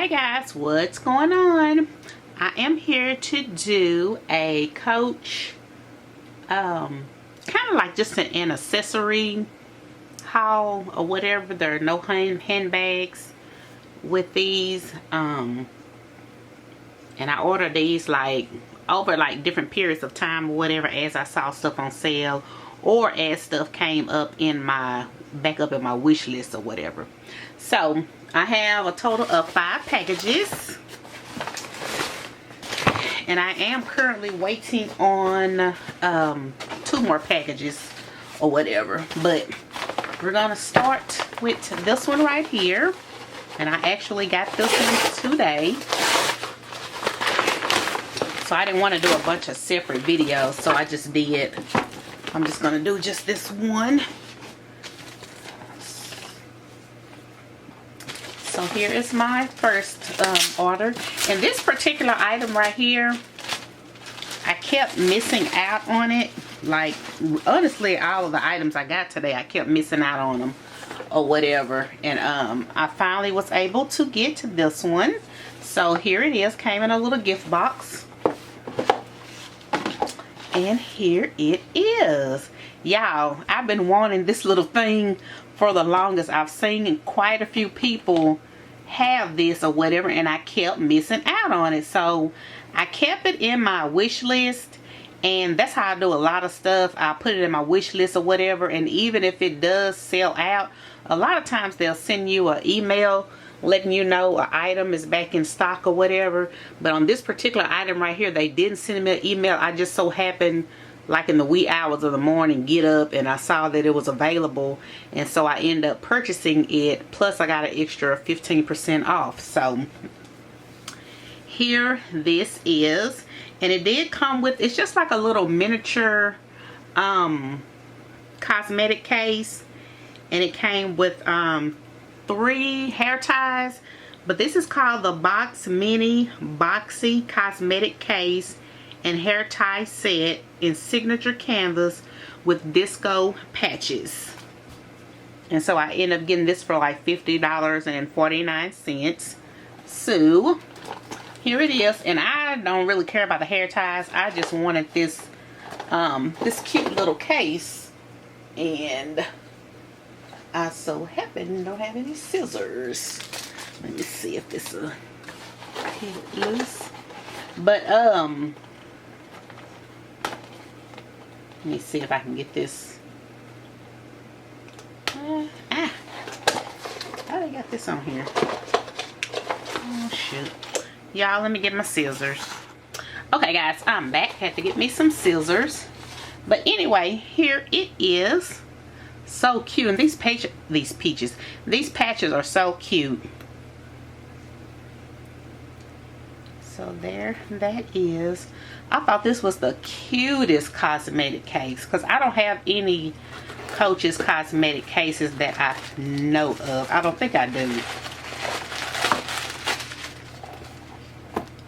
Hey guys, what's going on? I am here to do a Coach kind of like just an accessory haul or whatever. There are no handbags with these, and I ordered these like over like different periods of time or whatever, as I saw stuff on sale or as stuff came up in my wish list or whatever. So I have a total of 5 packages, and I am currently waiting on 2 more packages or whatever, but we're gonna start with this one right here, and I actually got this one today, so I didn't want to do a bunch of separate videos, so I just did. I'm just gonna do just this one. So here is my first order, and this particular item right here, I kept missing out on it. Like, honestly, all of the items I got today, I kept missing out on them or whatever, and I finally was able to get to this one. So here it is, came in a little gift box, and here it is. Y'all, I've been wanting this little thing for the longest. I've seen quite a few people have this or whatever, and I kept missing out on it. So I kept it in my wish list, and that's how I do a lot of stuff. I put it in my wish list or whatever, and even if it does sell out, a lot of times they'll send you an email letting you know an item is back in stock or whatever. But on this particular item right here, they didn't send me an email. I just so happened, like in the wee hours of the morning, get up and I saw that it was available, and so I ended up purchasing it, plus I got an extra 15% off. So here this is, and it did come with, it's just like a little miniature cosmetic case, and it came with 3 hair ties, but this is called the Box Mini Boxy Cosmetic Case and Hair Tie Set in signature canvas with disco patches. And so I ended up getting this for like $50.49. So here it is, and I don't really care about the hair ties. I just wanted this this cute little case, and I so happen don't have any scissors. Let me see if this will peel it loose. But let me see if I can get this. How they got this on here? Oh shoot. Y'all, let me get my scissors. Okay guys, I'm back. Had to get me some scissors. But anyway, here it is. So cute. And these patches are so cute. So there that is. I thought this was the cutest cosmetic case, because I don't have any Coach's cosmetic cases that I know of. I don't think I do.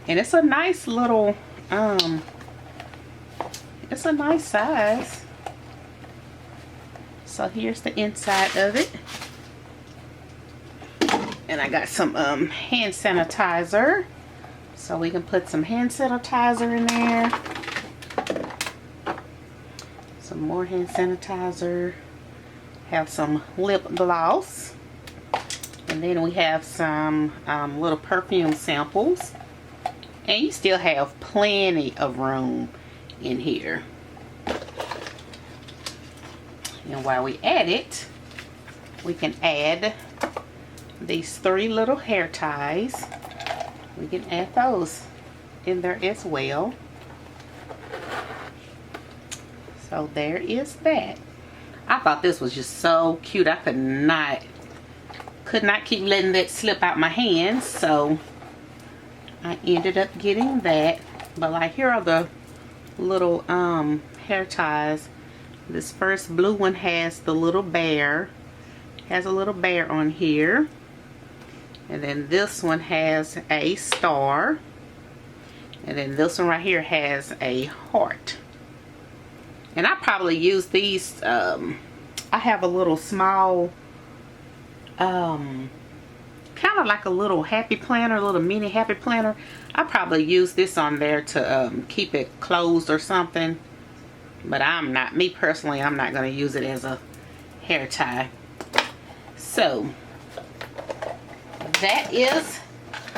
And it's a nice little, it's a nice size. So here's the inside of it. And I got some hand sanitizer. So we can put some hand sanitizer in there. Some more hand sanitizer. Have some lip gloss. And then we have some little perfume samples. And you still have plenty of room in here. And while we add it, we can add these 3 little hair ties. We can add those in there as well. So there is that. I thought this was just so cute. I could not keep letting that slip out my hands, so I ended up getting that. But like, here are the little hair ties. This first blue one has the little bear. Has a little bear on here. And then this one has a star. And then this one right here has a heart. And I probably use these, I have a little small kind of like a little happy planner, a little mini happy planner. I probably use this on there to keep it closed or something. But me personally, I'm not going to use it as a hair tie. So, that is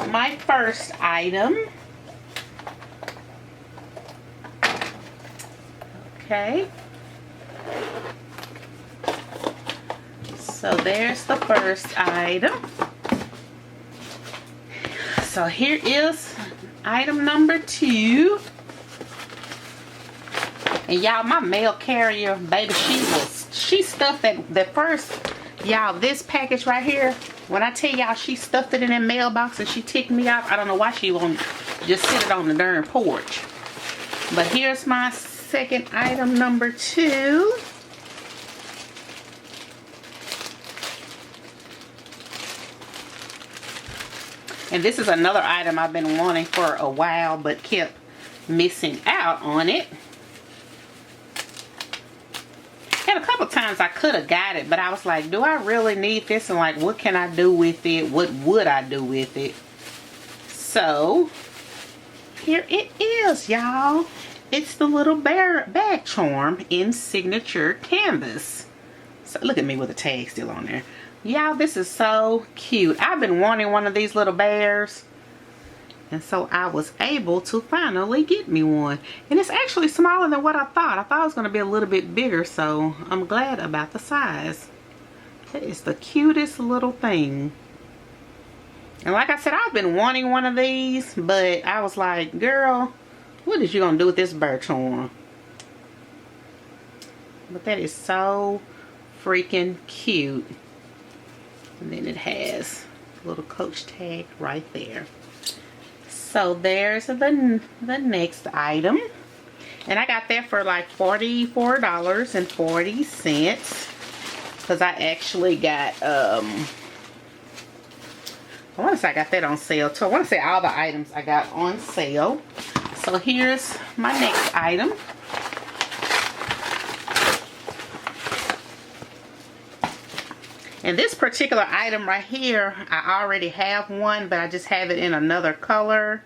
my first item. Okay. So there's the first item. So here is item number 2. And y'all, my mail carrier, baby, she stuffed that first, y'all, this package right here. When I tell y'all she stuffed it in that mailbox and she ticked me off, I don't know why she won't just sit it on the darn porch. But here's my second item, number 2. And this is another item I've been wanting for a while but kept missing out on it. And a couple times I could have got it, but I was like, do I really need this? And like, what can I do with it? What would I do with it? So, here it is, y'all. It's the little bag charm in signature canvas. So, look at me with the tag still on there. Y'all, this is so cute. I've been wanting one of these little bears. And so I was able to finally get me one. And it's actually smaller than what I thought. I thought it was going to be a little bit bigger. So I'm glad about the size. That is the cutest little thing. And like I said, I've been wanting one of these. But I was like, girl, what is you going to do with this bear charm? But that is so freaking cute. And then it has a little Coach tag right there. So there's the next item. And I got that for like $44.40. Because I actually got, I want to say I got that on sale too. I want to say all the items I got on sale. So here's my next item. And this particular item right here, I already have one, but I just have it in another color.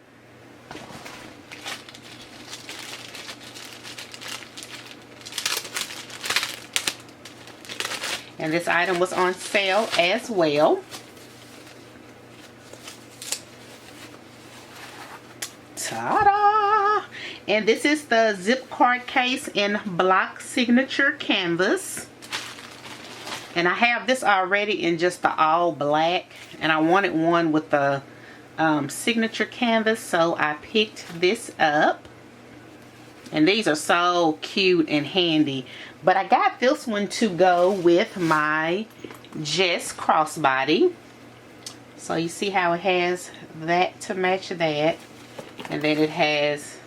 And this item was on sale as well. Ta-da! And this is the zip card case in block signature canvas. And I have this already in just the all black. And I wanted one with the signature canvas. So I picked this up. And these are so cute and handy. But I got this one to go with my Jess crossbody. So you see how it has that to match that. And then it has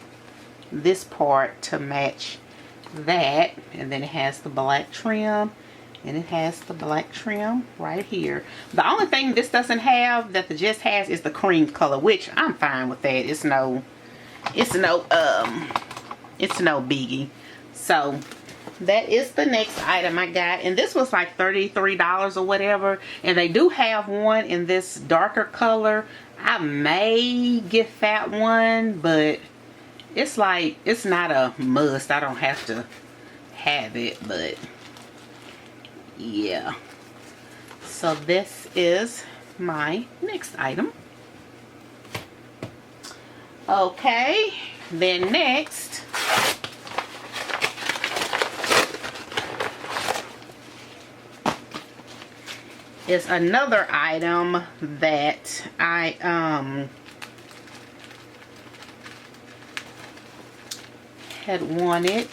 this part to match that. And then it has the black trim. And it has the black trim right here. The only thing this doesn't have that the Jess has is the cream color, which I'm fine with that. It's no biggie. So that is the next item I got. And this was like $33 or whatever. And they do have one in this darker color. I may get that one, but it's like, it's not a must. I don't have to have it, but yeah. So this is my next item. Okay, then next is another item that I had wanted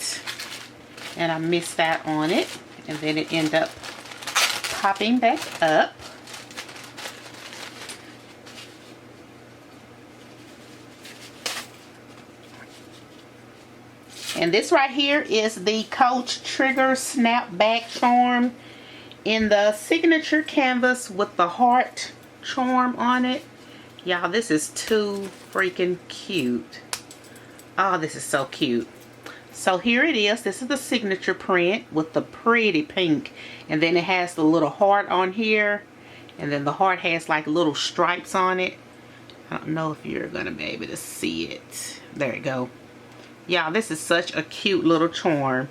and I missed out on it. And then it ended up popping back up. And this right here is the Coach Trigger Snapback Charm in the signature canvas with the heart charm on it. Y'all, this is too freaking cute. Oh, this is so cute. So here it is. This is the signature print with the pretty pink. And then it has the little heart on here. And then the heart has like little stripes on it. I don't know if you're gonna be able to see it. There you go. Y'all, this is such a cute little charm.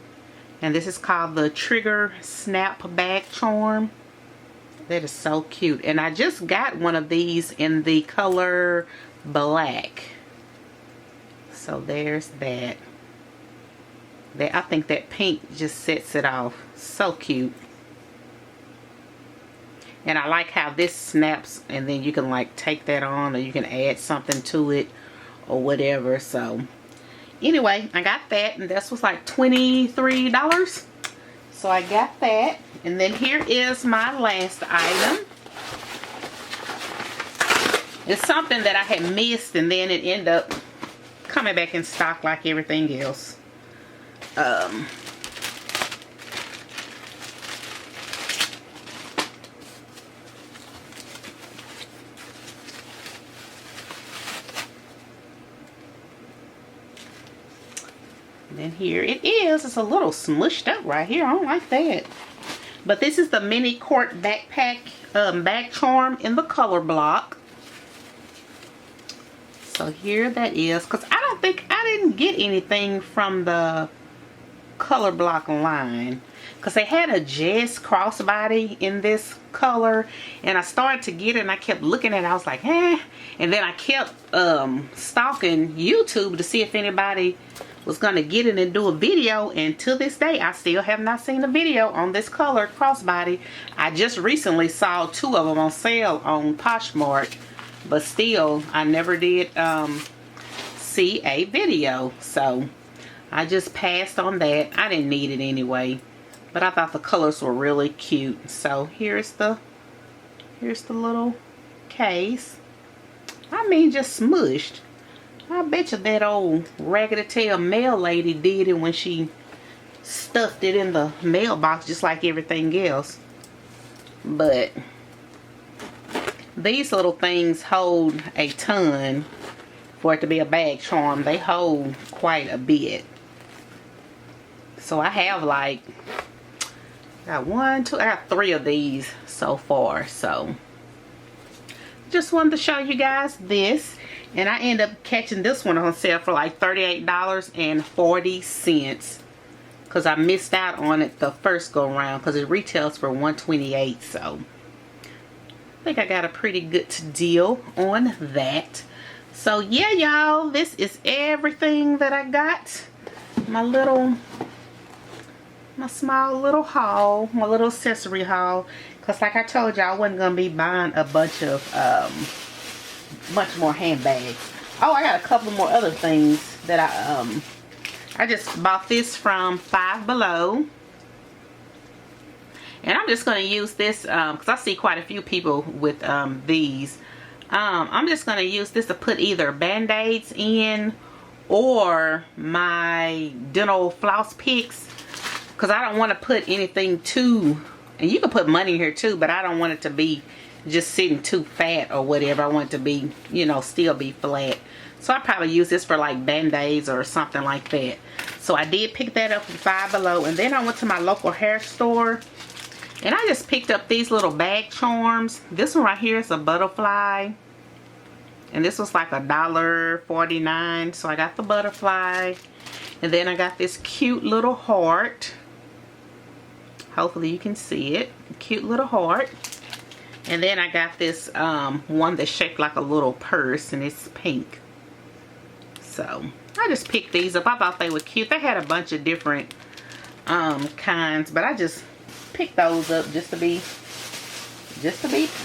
And this is called the Trigger Snap Bag Charm. That is so cute. And I just got one of these in the color black. So there's that. I think that pink just sets it off. So cute. And I like how this snaps, and then you can like take that on, or you can add something to it or whatever. So anyway, I got that, and this was like $23. So I got that. And then here is my last item. It's something that I had missed, and then it ended up coming back in stock like everything else. And then here it is. It's a little smushed up right here. I don't like that. But this is the mini quart backpack bag charm in the color block. So here that is. Because I don't think I didn't get anything from the color block line. Because they had a Jess crossbody in this color. And I started to get it, and I kept looking at it. I was like, eh. And then I kept stalking YouTube to see if anybody was going to get it and do a video, and to this day I still have not seen a video on this color crossbody. I just recently saw 2 of them on sale on Poshmark, but still I never did see a video, so I just passed on that. I didn't need it anyway, but I thought the colors were really cute. So here's the little case. I mean, just smushed. I bet you that old Raggedy Tail mail lady did it when she stuffed it in the mailbox just like everything else. But these little things hold a ton for it to be a bag charm. They hold quite a bit. So I have like, I got 3 of these so far. So just wanted to show you guys this. And I ended up catching this one on sale for like $38.40. Because I missed out on it the first go around. Because it retails for $128. So I think I got a pretty good deal on that. So yeah, y'all. This is everything that I got. My small little haul. My little accessory haul. Because like I told y'all, I wasn't going to be buying a bunch of much more handbags. Oh, I got a couple more other things that I just bought this from Five Below, and I'm just going to use this because I see quite a few people with these. I'm just going to use this to put either band-aids in or my dental floss picks, because I don't want to put anything too, and you can put money here too, but I don't want it to be just sitting too fat or whatever. I want it to be, you know, still be flat. So I probably use this for like band-aids or something like that. So I did pick that up from Five Below. And then I went to my local hair store, and I just picked up these little bag charms. This one right here is a butterfly, and this was like $1.49. So I got the butterfly, and then I got this cute little heart. Hopefully you can see it. Cute little heart. And then I got this one that's shaped like a little purse, and it's pink. So I just picked these up. I thought they were cute. They had a bunch of different kinds, but I just picked those up just to be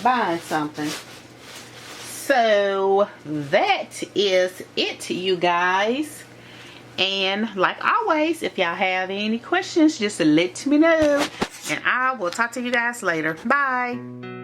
buying something. So that is it, you guys. And like always, if y'all have any questions, just let me know, and I will talk to you guys later. Bye.